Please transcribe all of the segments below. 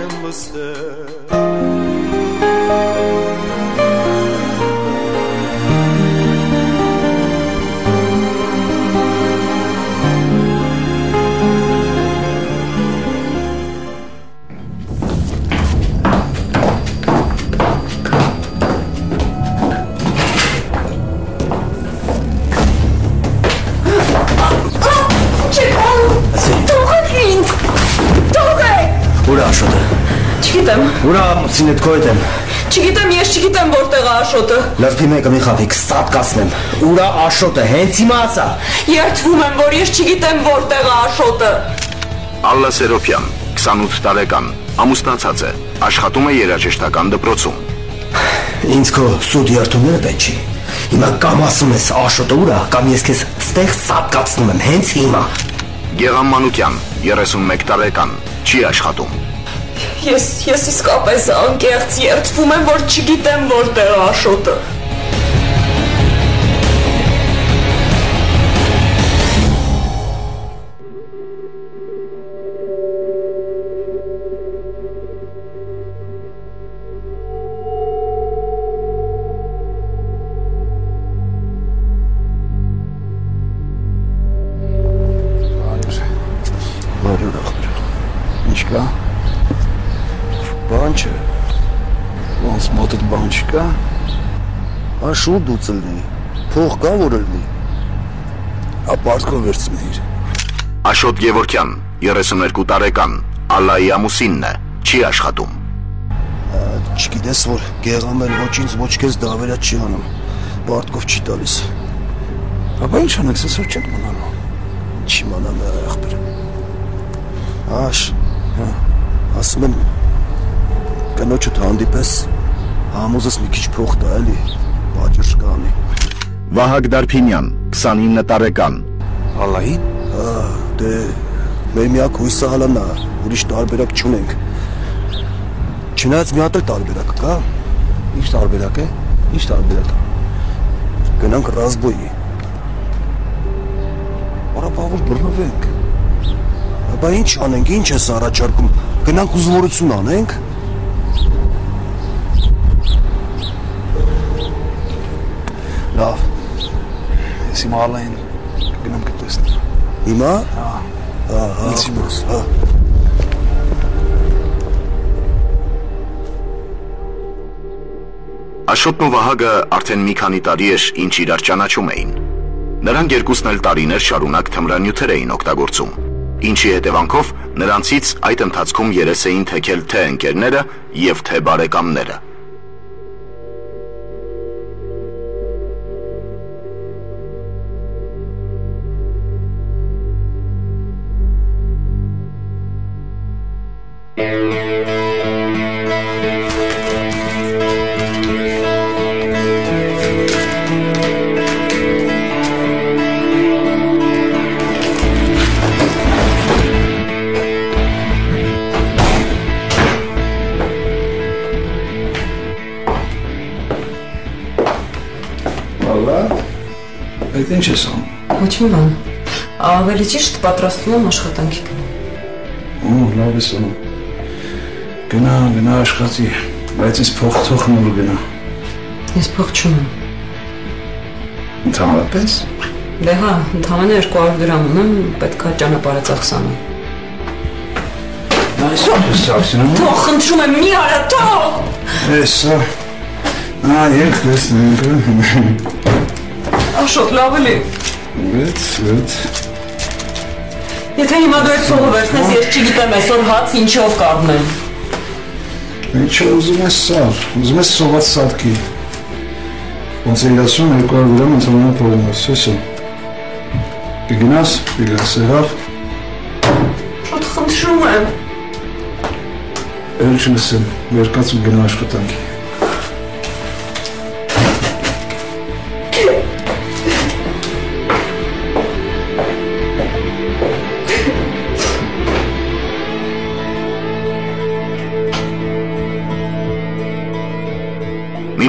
եմ լսել Ուրա ամուսին էդ կոյդ եմ Չգիտեմ, ես չգիտեմ որտեղ է Աշոտը Լրբի մեկը մի խավիկ, սատկացնեմ Ուրա Աշոտը, հենց հիմա ասա Երդվում եմ, որ ես չգիտեմ որտեղ է Աշոտը Ալլա Սերոփյան, 28 տարեկան, ամուսնացած է, աշխատում է երաժշտական դպրոցում Ինձ քո սուտ երդումները պետք չի Հիմա կամ ասում ես Աշոտը ուրա, կամ ես քեզ ստեղ սատկացնում եմ, հենց հիմա Գեղամ Մանուկյան, 31 տարեկան, չի աշխատում Ես իսկապես անկեղծ երդվում եմ, որ չգիտեմ որտեղ է Աշոտը Ինչ կա? Բան չէ, ոնց մոտդ բան չկա, շուտ դու ծլնի, փող կա որ ըլնի, ապարտքով վերցնեիր Աշոտ Գևորքյան, 32 տարեկան, Ալլայի ամուսինն է, չի աշխատում Չգիտես որ գեղամել ոչ ինձ ոչ քեզ դավերա չի անում, պարտքով չի տալիս Ապա ինչ անեք, սես որ չեք մնալու Չի մանամ է աղբեր ասում եմ Կնոջդ հանդիպես համոզս մի քիչ փող տա էլի, բաժիշ կանի Վահագ Դարփինյան, 29 տարեկան Ալլային? Դե մեր միակ հույսը հալանա, ուրիշ տարբերակ չունենք Չնայած մի հատ էլ տարբերակ կա Ինչ տարբերակ է? Ինչ տարբերակ Գնանք ռազբոյի Արապավոր բռնվենք Ապա ինչ անենք, ինչ ես առաջարկում Գնանք ուզվորություն անենք Լավ, ես հիմա Ալլային գնամ կտեսնեմ Հիմա? Ինձ հիմաս Աշոտն ու Վահագը արդեն մի քանի տարի էր ինչ իրար ճանաչում էին Նրանք երկուսն էլ տարիներ շարունակ թմրանյութեր էին օգտագործում Ինչի հետևանքով նրանցից այդ ընթացքում երես էին թեքել թե ընկերները և թե բարեկամները Այդ ինչ ես անում? Ոչ մի բան, ավելի ճիշտ պատրաստում եմ աշխատանքի Լավ ես անում Գնա աշխատի, բայց ես փող թողնու որ գնա Ես փող չունեմ Ընդհանրապես? Դե հա, ընդհանրապես 200 դրամ ունեմ, պետք է ճանապարհը ծախսանեմ Այս ես ծախսանում Թող խնդրում եմ, մի արա, թող Հեսա Ենք տեսնենք Աշոտ, լավ էլի Վեց Եթե հիմա դու այդ սողը վերցնես, ես չգիտեմ այսօր հաց ինչով կառնեմ Ինչո ուզում ես սար, ուզում ես սոված սատկի Ոնց էիր ասում 200 դրամ ընդհանրապես փողում ես, հեսա Կգնաս, եղավ Շոտ խնդրում եմ Էլ չնսեմ, վերկաց ու գնա աշխատանքի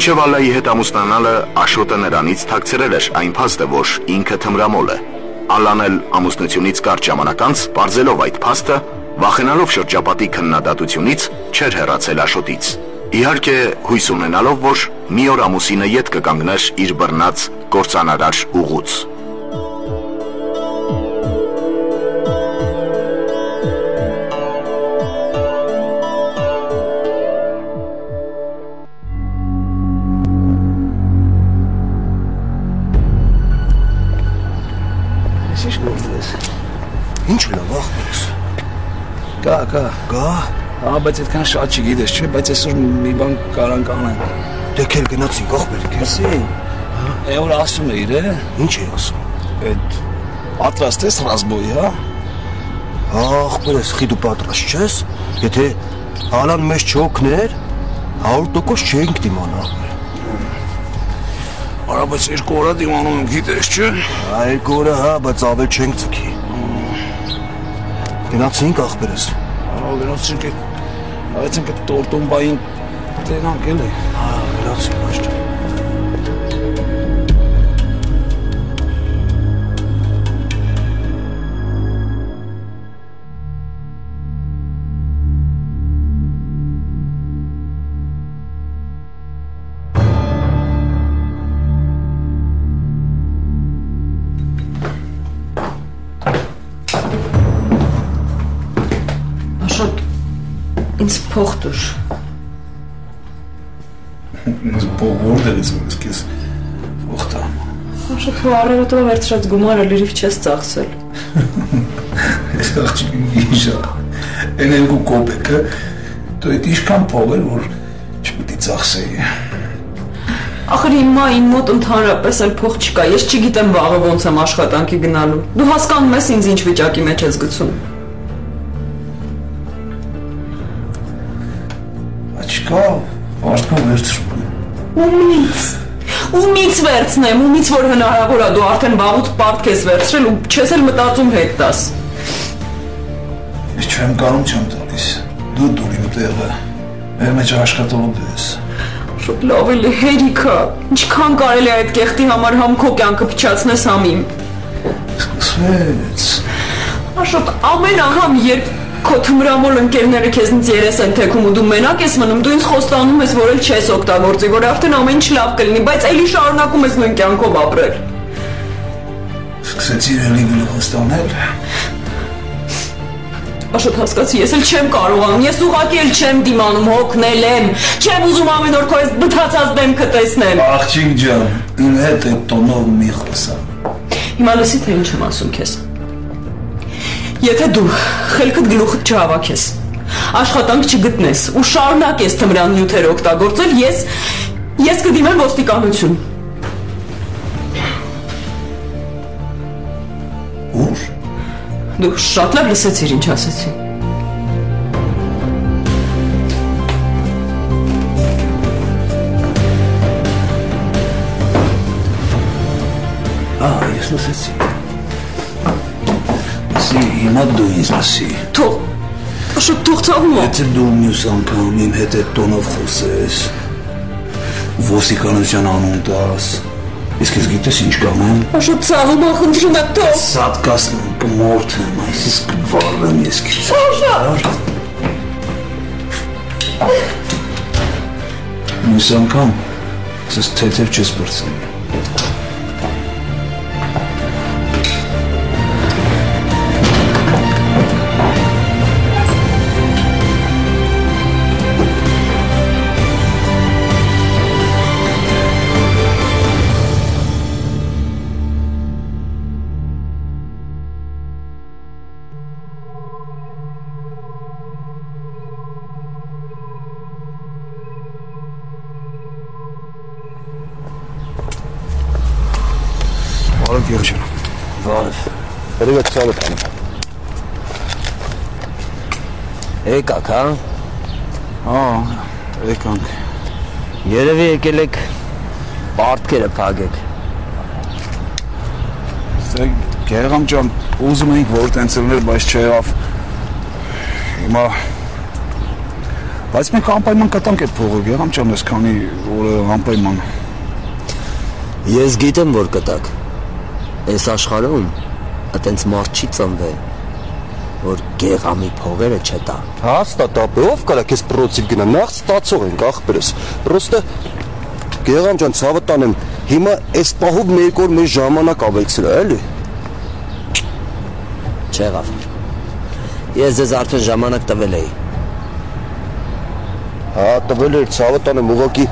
Մինչև Ալլայի հետ ամուսնանալը Աշոտը նրանից թաքցրել էր այն փաստը, որ ինքը թմրամոլ է։ Ալլան էլ ամուսնությունից կարճ ժամանակ անց, պարզելով այդ փաստը, Վախենալով շրջապատի քննադատությունից չէր հեռացել Աշոտից։ Իհարկե հույս ունենալով, որ մի օր ամուսինը ետ կկանգներ իր բռնած կործանարար ուղուց։ Ինչ լավ ախպերս։ Գա։ Գա։ Բայց այդքան շատ չգիտես, չէ, բայց այսօր մի բան կարան կանենք։ Դե քեր գնացինք ախպեր, քեսի։ Որ ասում էիր, Ինչ է ասում։ Այդ պատրաստ ես ռազմոյի, հա։ Ախպերս, խի դու պատրաստ չես։ Եթե հալան մեզ չօգներ, 100% չենք դիմանա։ Արա, բայց 2 օր դիմանում եմ, գիտես, չէ։ 2 օր, հա, բայց ավել չենք ձգի։ Գնացինք ախպերս։ Գնացինք այդ տորտոմբային տենանք էլի։ Գնացինք աշճ։ Ինձ փող տուր։ Ինձ փող որտեղից ես քեզ փող տամ։ Աշոտ քո առավոտվա վերցրած գումարը լրիվ չես ծախսել։ Ես աղջիկի գիժա։ Այն 2 կոպեկը դու այդ ինչքան փող էր, որ չպետք է ծախսեի։ Ախր հիմա ին մոտ ընդհանրապես էլ փող չկա։ Ես չգիտեմ վաղը ոնց եմ աշխատանքի գնալու։ Դու հասկանում ես ինձ ինչ վիճակի մեջ ես գցում։ Չկա, արդեն վերցրում եմ։ Ումից վերցնեմ, ումից որ հնարավոր է, դու արդեն վաղուց պարտք ես վերցրել ու չես էլ մտածում հետ տաս։ Ես չեմ կարում չեմ տալիս, դու դուր իմ տեղը, մեր մեջ աշխատողը դու ես։ Շոտ լավ էլ է, հերիքա, ինչքան կարելի է այդ կեղտի համար համ քո կյանքը փչացնես համ իմ։ Սկսվեց։ Աշոտ, ամեն անգամ երբ քո թմրամոլ ընկերները քեզնից երես են թեքում ու դու մենակ ես մնում, դու ինձ խոստանում ես, որ էլ չես օգտագործի, որ արդեն ամեն ինչ լավ կլինի, բայց էլի շարունակում ես նույն կյանքով ապրել։ Սկսեցիր էլի գլուխս տանել։ Աշոտ, հասկացի, ես էլ չեմ կարողանում, ես ուղղակի էլ չեմ դիմանում, հոգնել եմ, չեմ ուզում ամեն օր քո այս բթացած դեմքը տեսնեմ։ Աղջիկ ջան, իմ հետ այդ տոնով մի խոսա։ Հիմա լսի, թե ինչ եմ ասում քեզ։ Եթե դու խելքդ գլուխդ չհավաքես, աշխատանք չգտնես ու շարունակես թմրան նյութեր օգտագործել, ես կդիմեմ ոստիկանություն։ Ուր։ Դու շատ լավ լսեցիր ինչ ասեցի։ Ես լսեցի։ Հիմա դու ինձ լսի։ Թող, Աշոտ, թող ցավում է։ Եթե դու մյուս անգամ իմ հետ այդ տոնով խոսես, ոստիկանության անուն տաս, իսկ ես գիտես ինչ կանեմ։ Աշոտ, ցավում է, խնդրում եմ, թող։ Սատկացնեմ, կմորթեմ, այսպես կվառվեմ ես քեզ։ Մյուս անգամ ես թեթև չես բրցնի։ Բարև եղջան։ Բարև։ Երևի ցալը տանը։ Եկաք, հա։ Եկանք։ Երևի եկել եք պարտքերը փակեք։ Գերամ ջան, ուզում էինք որ տենց լիներ, բայց չեղավ։ Հիմա բայց մենք անպայման կտանք այդ փողը, Գերամ ջան, այսքանի օրը անպայման։ Ես գիտեմ, որ կտակ։ Այս աշխարհում այտենց մարդ չի ծնվել։ որ գեղամի փողերը չտա։ Հաստատ, ով կարա քեզ պրոցիվ գնա, նախ ստացող ենք ախպերս։ Պրոստը Գեղամ ջան, ցավը տանեմ, հիմա այս պահով մեկ օր մեր ժամանակ ավելցրա, էլի։ Չեղավ։ Ես ձեզ արդեն ժամանակ տվել էի։ Հա, տվել էր, ցավը տանեմ, ուղղակի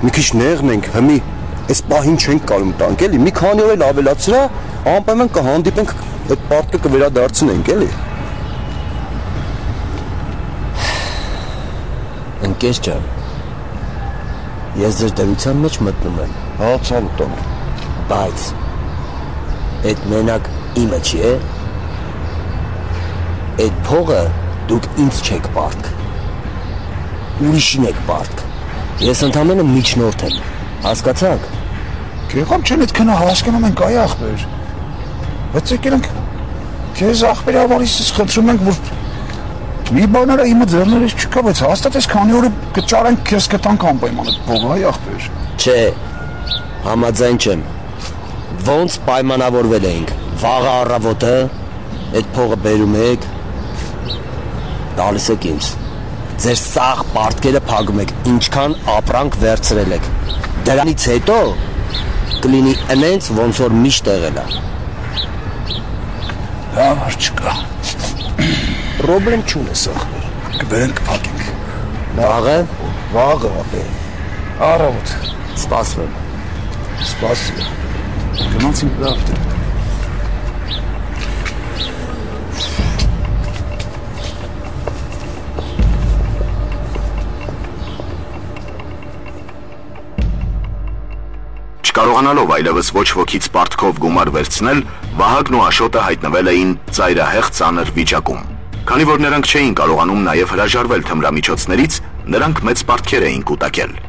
մի քիչ նեղն ենք, հիմի այս պահին չենք կարում տանք, էլի։ Մի քանի օր էլ ավելացրա, անպայման կհանդիպենք, այդ պարտքը կվերադարձնենք, էլի։ Ընկեր ջան, ես ձեր դրության մեջ մտնում եմ։ Հա, ցավը տանեմ։ Բայց այդ մենակ իմը չի է։ Այդ փողը դուք ինձ չեք պարտք։ Ուրիշին եք պարտք։ Ես ընդամենը միջնորդ եմ, հասկացաք։ Գեղամ չեն այդքան հասկանում ենք այ ախպեր։ Բայց եկել ենք քեզ ախպերի ավարիցս խնդրում ենք, որ մի բաները հիմա ձեռներս չկա, բայց հաստատ այս քանի օրը կճարենք քեզ կտանք անպայման այդ փողը այ ախպեր։ Չէ, համաձայն չեմ։ Ոնց պայմանավորվել էինք։ Վաղը առավոտը այդ փողը բերում եք, տալիս եք ինձ։ Ձեր սաղ պարտքերը փակում եք, ինչքան ապրանք վերցրել եք։ Դրանից հետո կլինի այնց ոնց որ միշտ եղել է։ Լավ, չկա։ Պրոբլեմ չունես ախպեր։ Կբերենք փակենք։ Վաղը Վաղը, ապե։ Առավոտ։ սպասվում։ Սպասի։ Գնացինք լավ դե։ Չկարողանալով այլևս ոչ ոքից պարտքով գումար վերցնել, Վահագնն ու Աշոտը հայտնվել էին ծայրահեղ ծանր վիճակում։ Քանի որ նրանք չէին կարողանում նաև հրաժարվել թմրամիջոցներից, նրանք մեծ պարտքեր էին կուտակել։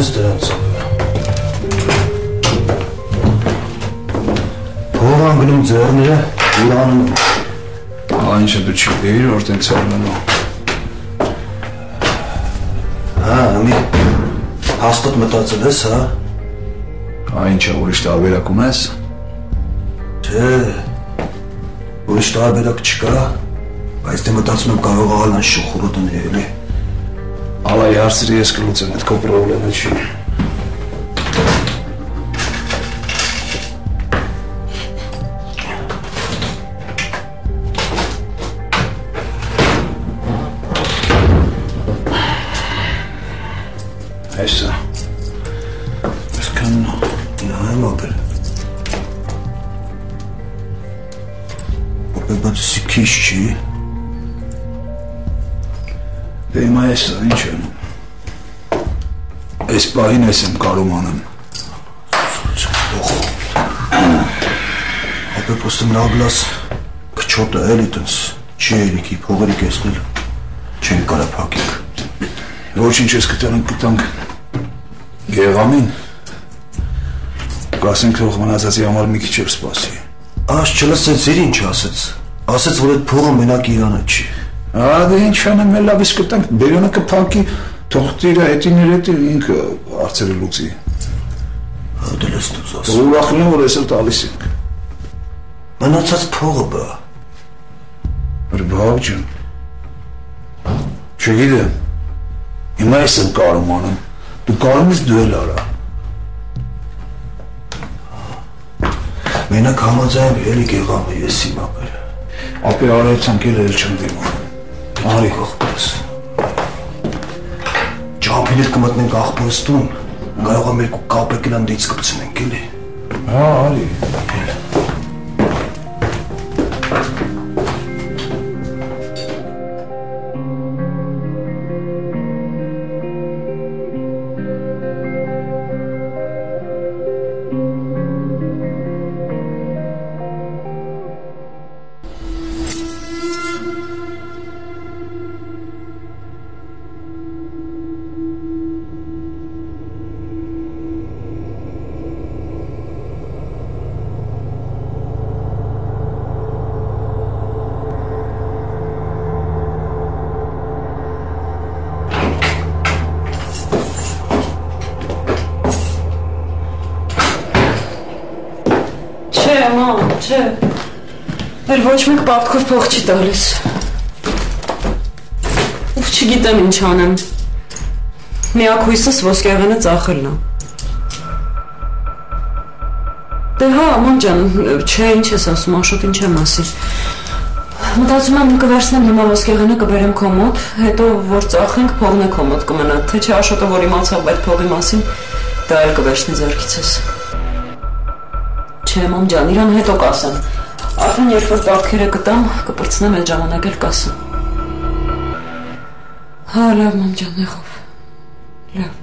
Ես դրանց Փողան գնում ձեռները, ուրանում։ Այնիշը դու չգեիր, որ տենց արմենու։ Հա, մի հաստատ մտածել ես, հա։ Այնիշը ուրիշ տարբերակ ունես։ Չէ, ուրիշ տարբերակ չկա, բայց դե մտածում եմ կարող ալան շուխուրոտն էլի։ Ալայի հարցրի ես կլուծեմ, այդ քո պրոբլեմը չի։ Այսա։ Այսքան նայեմ ապեր։ Ապեր բայց սի քիչ չի։ Դե հիմա ես ինչ եմ։ Այս պահին ես եմ կարում անեմ։ Ապեր պոստը մնագլաս կչոտը էլի տենց չի էլիքի փողերի կեսնել, չեն կարա փակենք։ Ոչինչ ես կտանք Գեղամին։ Կասենք թող մնացածի համար մի քիչ էլ սպասի։ Աշ չլսեց իր ինչ ասեց։ Ասեց, որ այդ փողը մենակ իրանը չի։ Դե ինչ անեմ, լավ իսկ կտանք, բերոնը կփակի, թող տիրը հետիներ հետի ինքը արծերը լուծի։ Հա դել ես դուզ ասում։ Ուրախն եմ, որ ես էլ տալիս ենք։ Մնացած փողը բա։ Բավ ջան։ Չգիտեմ։ Հիմա ես եմ կարում անեմ։ Դու կարում ես դու էլ արա։ Մենակ համաձայն էլի Գեղամը ես իմ ապեր։ Ապի արայցանք էլ չեմ դիմանում։ Արի ախպերս։ Ճամփիներ կմտնենք ախպերս տուն, կարող է մեր կապը կնան դից կպցնենք էլի։ Հա, արի։ Էլ ոչ մեկ պարտքով փող չի տալիս։ Uf չգիտեմ ինչ անեմ։ Միակ հույսս ոսկեղենը ծախելն է։ Դե հա, աման ջան, չէ, ինչ ես ասում, Աշոտ ինչ եմ ասի։ Մտածում եմ կվերցնեմ հիմա ոսկեղենը կբերեմ քո մոտ, հետո որ ծախենք փողն է քո մոտ կմնա, թե չէ Աշոտը որ իմացավ այդ փողի մասին, դա էլ կվերցնի ձեռքիցս։ Չէ, մամ ջան, իրան հետո կասեմ։ Արդեն երբ որ պարտքերը կտամ, կպրծնեմ այդ ժամանակ էլ կասեմ։ Հա, լավ մամ ջան, եղավ։ Լավ։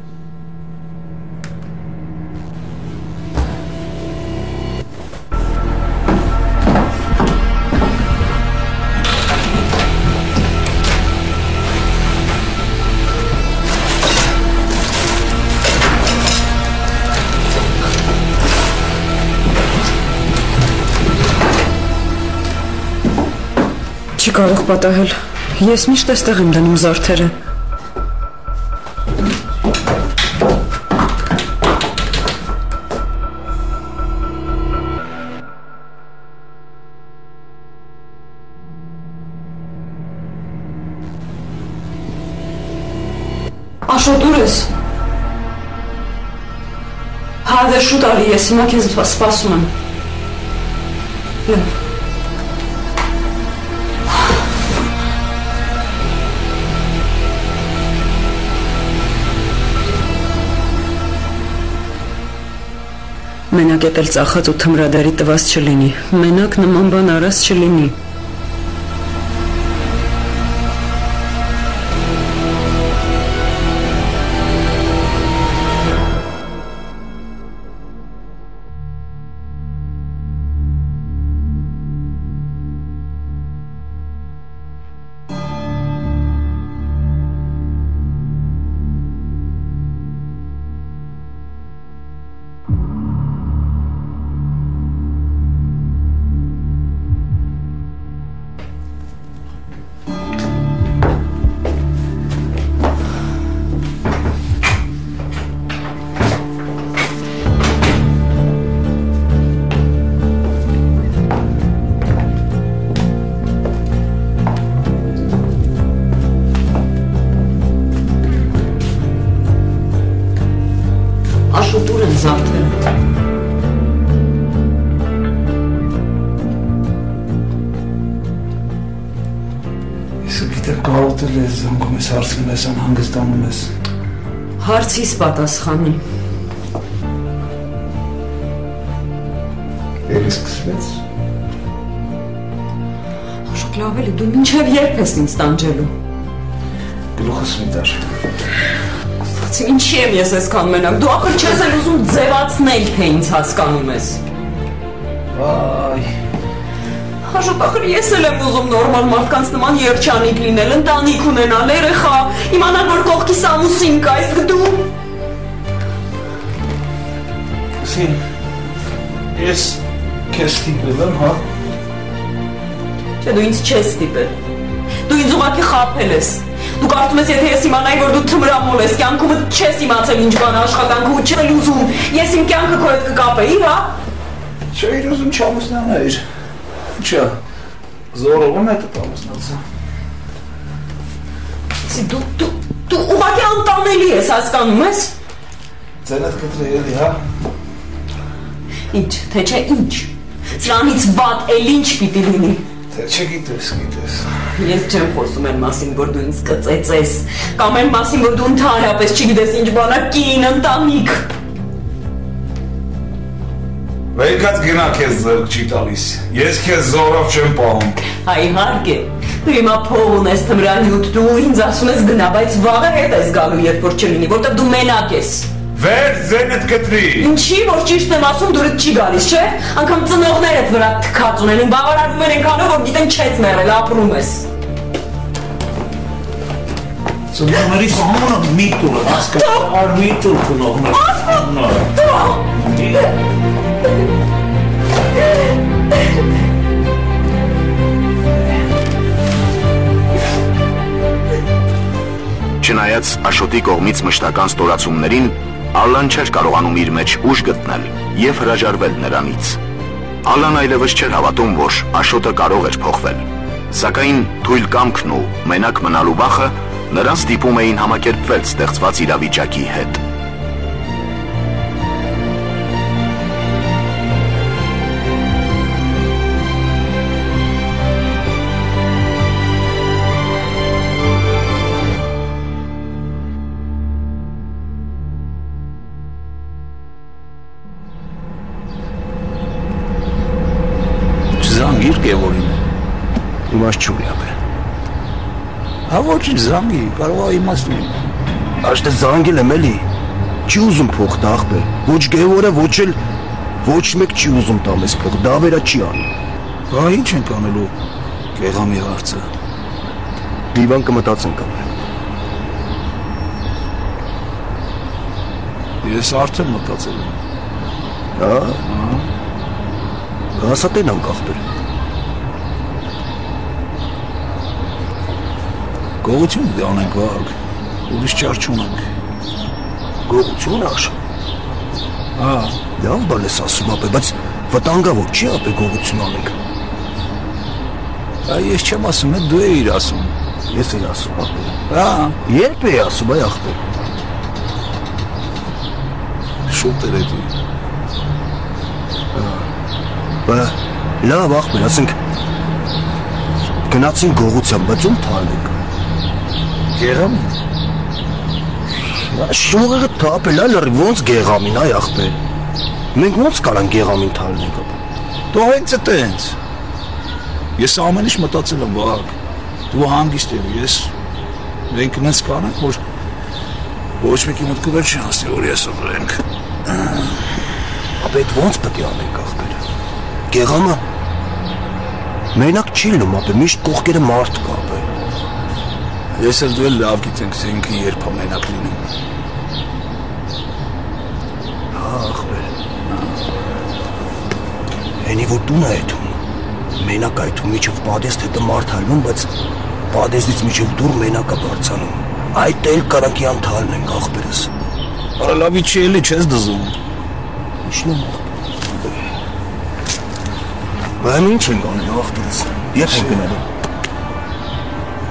Չի կարող պատահել։ Ես միշտ այստեղ եմ դնում զարդերը։ Աշոտ ուր ես։ Հա դե շուտ արի, ես հիմա քեզ սպասում եմ։ Լավ։ Մենակ էտ էլ ծախած ու թմրադարի տված չլինի, մենակ նման բան արած չլինի։ Աշոտուր են զարդերը։ Ես գիտեմ կարոտել ես զանգում ես հարցնում ես անհանգստանում ես։ Հարցիս պատասխանի։ Էլի սկսվեց։ Աշոտ լավ էլի, դու մինչև երբ ես ինձ տանջելու։ Գլուխս մի տար։ Ինչի եմ ես այսքան մենակ, դու ախր չես էլ ուզում ձևացնել, թե ինձ հասկանում ես։ Վայ։ Աշոտ ախր ես էլ եմ ուզում նորմալ մարդկանց նման երջանիկ լինել, ընտանիք ունենալ, երեխա, իմանալ որ կողքիս ամուսին կա, իսկ դու։ Սին, ես քեզ ստիպել եմ, հա։ Չէ, դու ինձ չես ստիպել։ Դու ինձ ուղղակի խաբել ես։ Դու կարծում ես, եթե ես իմանայի, որ դու թմրամոլ ես, կյանքումդ չես իմացել ինչ բան աշխատանքը ու չես ուզում, ես իմ կյանքը քո հետ կկապեի, հա։ Չէ, իր ուզում չամուսնանայր։ Չէ, զորովում է դա ամուսնացա։ Դու ուղղակի անտանելի ես, հասկանում ես։ Ձենդ կտրի էլի, հա։ Ինչ, թե չէ ինչ։ Սրանից վատ էլ ինչ պիտի լինի։ Թե չգիտես, գիտես։ Ես չեմ խոսում այն մասին, որ դու ինձ կծեծես, կամ այն մասին, որ դու ընդհանրապես չգիտես ինչ բան է կին, ընտանիք։ Վերքած գնա քեզ ձեռք չի տալիս։ Ես քեզ զորով չեմ պահում։ Հա իհարկե։ Դու հիմա փող ունես թմրանյութ, դու ինձ ասում ես գնա, բայց վաղը հետ ես գալու, երբ որ չլինի, որտեղ դու մենակ ես։ Վեր ձենդ կտրի։ Ինչի, որ ճիշտ եմ ասում, դուրդ չի գալիս, չէ՞։ Անգամ ծնողներդ վրա թքած ունեն, բավարարվում են այնքանով, որ գիտեն չես մեռել, ապրում ես։ Ծնողների համոնը մի տուր, հասկացար մի տուր ծնողներ։ Չնայած Աշոտի կողմից մշտական ստորացումներին, Ալլան չէր կարողանում իր մեջ ուժ գտնել և հրաժարվել նրանից։ Ալլան այլևս չէր հավատում, որ Աշոտը կարող էր փոխվել, սակայն թույլ կամքն ու մենակ մնալու վախը նրան ստիպում էին համակերպվել ստեղծված իրավիճակի հետ։ Զանգիր Գևորին։ Իմաստ չունի ապե։ Հա ոչինչ զանգի, կարող է իմաստ ունի։ Աշտը զանգել եմ էլի։ Չի ուզում փող տա ախպեր։ Ոչ Գևորը, ոչ մեկ չի ուզում տա մեզ փող, դա վերա չի անում։ Բա ինչ ենք անելու Գեղամի հարցը։ Դիվան կմտածենք ապե։ Ես արդեն մտածել եմ։ Հա։ Հասա տենանք ախպեր։ Գողություն դանենք վաղ, ուրիշ ճար չունենք։ Գողություն աշ։ Հա, Լավ բան ես ասում ապե, բայց վտանգավոր չի ապե գողություն անենք։ ես չեմ ասում, դու էիր ասում։ Ես էի ասում ապե։ Հա, Երբ էի ասում այ ախպեր։ շուտ էր էդի։ Լավ ախպեր, ասենք գնացին գողության, բայց ում թալենք։ Գեղամ։ Շուղերը թապել այլ ոնց Գեղամին այ ախպեր։ Մենք ոնց կարան Գեղամին թալենք ապե։ Դու հենց այդտենց։ Ես ամեն ինչ մտածել եմ վաղ։ Դու հանգիստ ես, մենք նենց կանենք, որ ոչ մեկի մտքը վեր չհասնի, որ ես ուղենք։ Ապե այդ ոնց պետք է անենք ախպեր։ Գեղամը մենակ չի լինում ապե, միշտ կողքերը մարդ կա ապե։ Ես էլ դու էլ լավ գիտենք, թե ինքը երբ է մենակ լինում։ Հա ախպեր։ Հենի որ տուն է այդում, մենակ այդում միջև պադեստ հետը մարդ հալնում, բայց պադեստից միջև դուր մենակ է բարձանում։ Այդ էլ կարանք յան թալնենք ախպերս։ Արա լավի չի էլի չես դզում։ Իշն եմ ախպեր։ Բայց ինչ ենք անելու ախպերս, երբ ենք գնալու։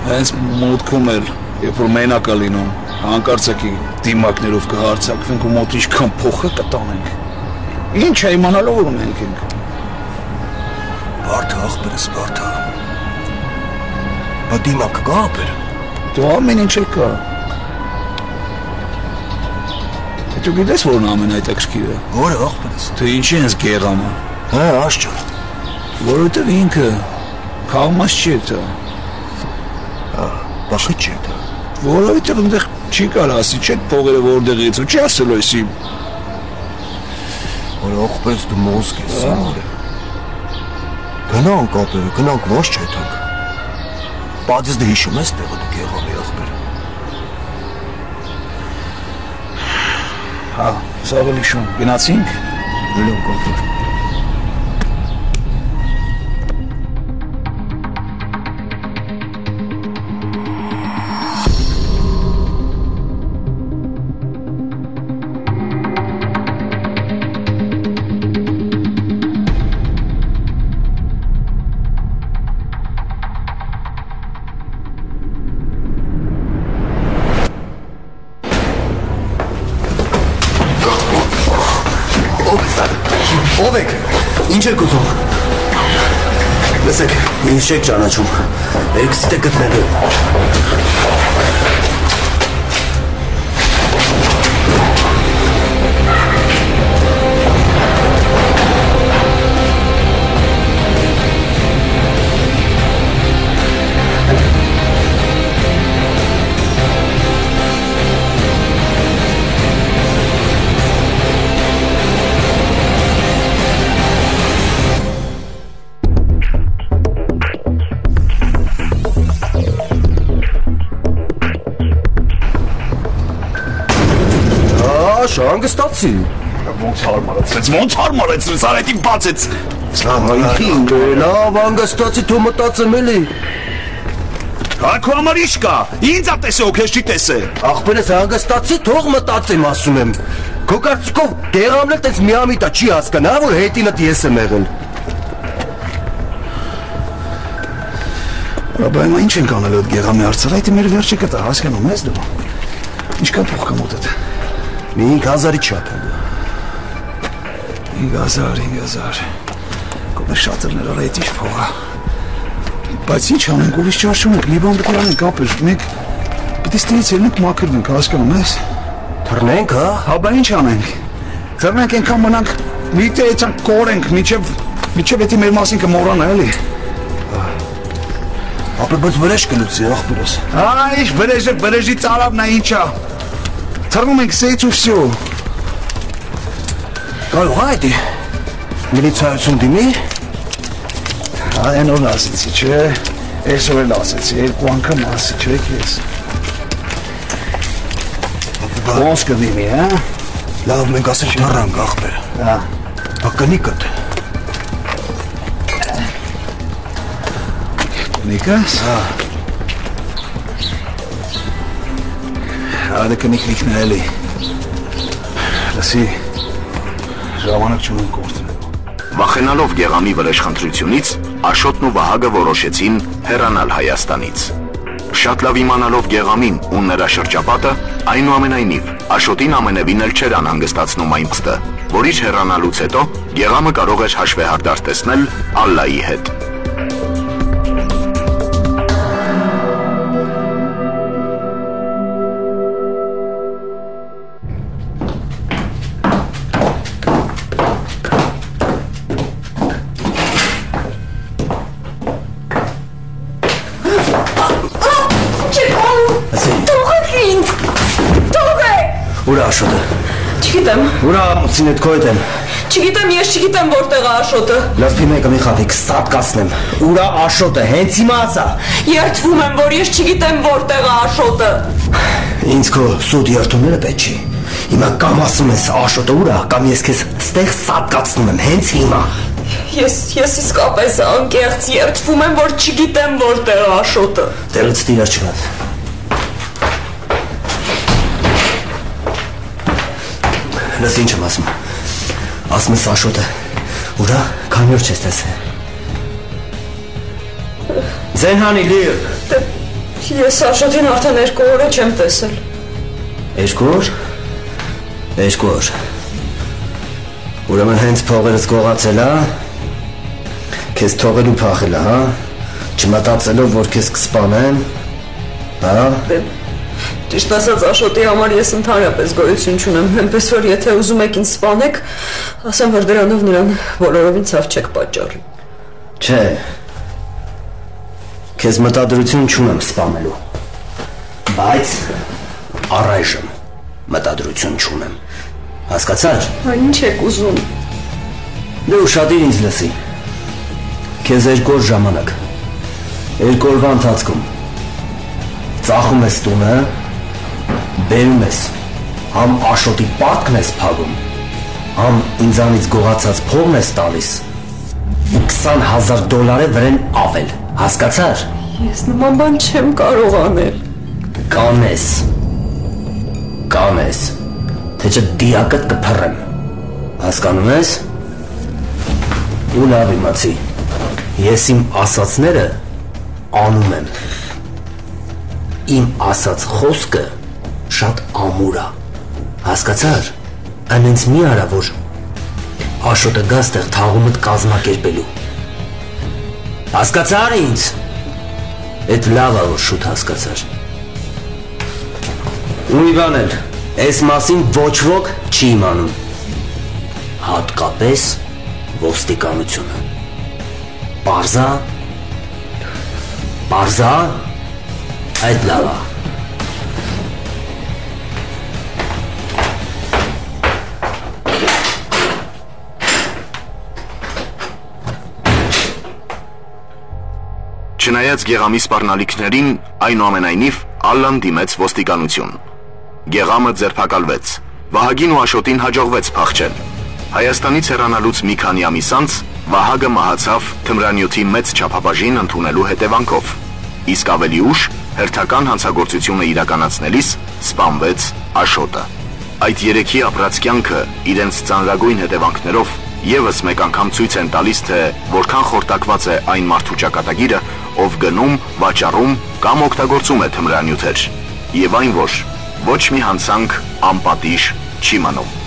Հենց մոտքում էլ, երբ որ մենակ է լինում, հանկարծակի դիմակներով կհարցակվենք ու մոտ ինչքան փոխը կտանենք։ Ինչ է իմանալով որ մենք ենք։ Բարդը ախպերս բարդը։ Բա դիմակ կա ապեր։ Դու ամեն ինչ կա։ Դու գիտես որն ամենայտաքսքիրը։ Որը ախպերս։ Թե ինչի ես Գեղամը։ Հա, աշճան։ Որովհետև ինքը քաղմաս չի դա։ Բախի չի դա։ Որովհետև այնտեղ չի կարող ասի, չէ՞ փողերը որտեղից ու չի ասելու էսի։ Որ ախպերս դու մոզկ ես։ Գնանք ապեր, գնանք ոչ չեթանք։ Պատից դե հիշում ես տեղը դու Գեղամի ախպեր։ Հա, սա էլ հիշում։ Գնացինք։ Գնանք ապեր։ Ով եք, ինչ եք ուզում։ Լսեք, ինչ եք ճանաչում, էքսիտ է գտնելու։ Հանգստացի։ Ոնց հարմարեցրեց, արետին բացեց։ Լավ հանգստացի, թո մտածեմ էլի։ Քո համար ինչ կա։ Ինձ ա տեսե, օքեզ չի տեսե։ Ախպերս հանգստացի, թող մտածեմ, ասում եմ։ Քո կարծիքով Գեղամն էլ տես միամիտ է, չի հասկանա, որ հետինդ ես եմ եղել։ Բայց ինչ ենք անել այդ Գեղամի արծարայտը մեր վերջը կտա, հասկանում ես դու։ Ինչքան փող կա մոտդ։ Մի 5000-ի չափ է։ 5000։ Կողմը շատ էր արա այդ ինչ փող է։ Բայց ինչ անենք, ուրիշ չար չունենք, մի բան պետք է անենք ապեր, մենք պետք է ստից ելնենք մաքրվենք, հասկանում ես։ Թռնենք, հա։ Հա, բա ինչ անենք։ Թռնենք այնքան մնանք, մի տեյցան կորենք, միջև էդի մեր մասին կմոռանա, էլի։ Ապա բայց վրեժ կլուծի, ախպերս։ Ինչ վրեժի ծարավն է ինչա։ Թռնում ենք սեյց ու վсё։ Կարող այդի։ Միլիցիայություն դիմի։ Այն օրն ասեցի, չէ։ Այսօր էլ ասեցի, երկու անգամ ասի, չէ՞ քեզ։ Ոնց կդիմի, հա։ Լավ, մենք ասենք թռանք, ախպեր։ Հա։ Բա կնիկդ։ Նիկաս։ Հա։ Այդ կնիկն է էլի։ Լսի, ժամանակ չունենք կորցնելու։ Վախենալով Գեղամի վրեժխնդրությունից, Աշոտն ու Վահագը որոշեցին հեռանալ Հայաստանից։ Շատ լավ իմանալով Գեղամին ու նրա շրջապատը, այնուամենայնիվ Աշոտին ամենևին էլ չէր անհանգստացնում այն փաստը, որ իր հեռանալուց հետո Գեղամը կարող էր հաշվեհարդար տեսնել Ալլայի հետ։ Ուր է Աշոտը։ Չգիտեմ։ Ուր է ամուսին հետ քո հետ են։ Չգիտեմ, ես չգիտեմ որտեղ է Աշոտը։ Լավ մեկը մի խաթիկ ստատկացնեմ։ Ուր է Աշոտը, հենց հիմա ասա։ Երդվում եմ, որ ես չգիտեմ որտեղ է Աշոտը։ Ինձ քո սուտ երդումները պետք չի։ Հիմա կամ ասում ես Աշոտը ուր է, կամ ես քեզ ստեղ ստատկացնում եմ, հենց հիմա։ Ես իսկապես անկեղծ երդվում եմ, որ չգիտեմ որտեղ է Աշոտը։ Տեղից տիրած չկաց։ Լս ինչ եմ ասում։ Ասում ես Աշոտը ուր է, քանի օր չես տեսել։ Զենհանի լիր։ Ես Աշոտին արդեն 2 օր չեմ տեսել։ 2 օր։ Ուրեմն հենց փողերս գողացել, հա։ Քեզ թողելու փախել, հա։ Չմտածելով, որ քեզ կսպանեն, հա։ Ճիշտ ասած Աշոտի համար ես ընդհանրապես գոյություն չունեմ, այնպես որ եթե ուզում եք ինձ սպանեք, ասեմ, որ դրանով նրան բոլորովին ցավ չեք պատճառի։ Չէ։ Քեզ մտադրություն չունեմ սպանելու։ Բայց առայժմ մտադրություն չունեմ։ Հասկացա՞ր։ Ինչ եք ուզում։ Դե ուշադիր ինձ լսի։ Քեզ 2 օր ժամանակ։ 2 օրվա ընթացքում ծախում ես տունը, բերում ես, համ Աշոտի պարտքն ես փագում, համ ինձանից գողացած փողն ես տալիս, ու $20,000 վրեն ավել, հասկացար։ Ես նման բան չեմ կարող անել։ Կանես, թե չէ դիակդ կփռեմ, հասկանում ես։ Ու լավ իմացի, ես իմ ասածները անում եմ։ Իմ ասած խոսքը շատ ամուր է, հասկացար, անենց մի արա, որ Աշոտը գաստեղ թաղումըտ կազմակերպելու, հասկացար ինձ, էդ լավ է, որ շուտ հասկացար, ու մի բան էլ, այս մասին ոչ ոք չի իմանում, հատկապես ոստիկանությունը, պարզա, այդ լավ է։ Չնայած Գեղամի սպառնալիքներին, այնուամենայնիվ Ալլան դիմեց ոստիկանություն։ Գեղամը ձերբակալվեց։ Վահագին ու Աշոտին հաջողվեց փախչել։ Հայաստանից հեռանալուց մի քանի ամիս անց Վահագը մահացավ թմրանյութի մեծ չափաբաժին ընդունելու հետևանքով։ Իսկ ավելի ուշ հերթական հանցագործությունը իրականացնելիս սպանվեց Աշոտը։ Այդ երեքի ապրած կյանքը իրենց ծանրագույն հետևանքներով եւս մեկ անգամ ցույց են տալիս, թե որքան խորտակված է այն մարդու ճակատագիրը, ով գնում, վաճառում կամ օգտագործում է թմրանյութեր, եւ այն, որ ոչ մի հանցանք անպատիժ չի մնում։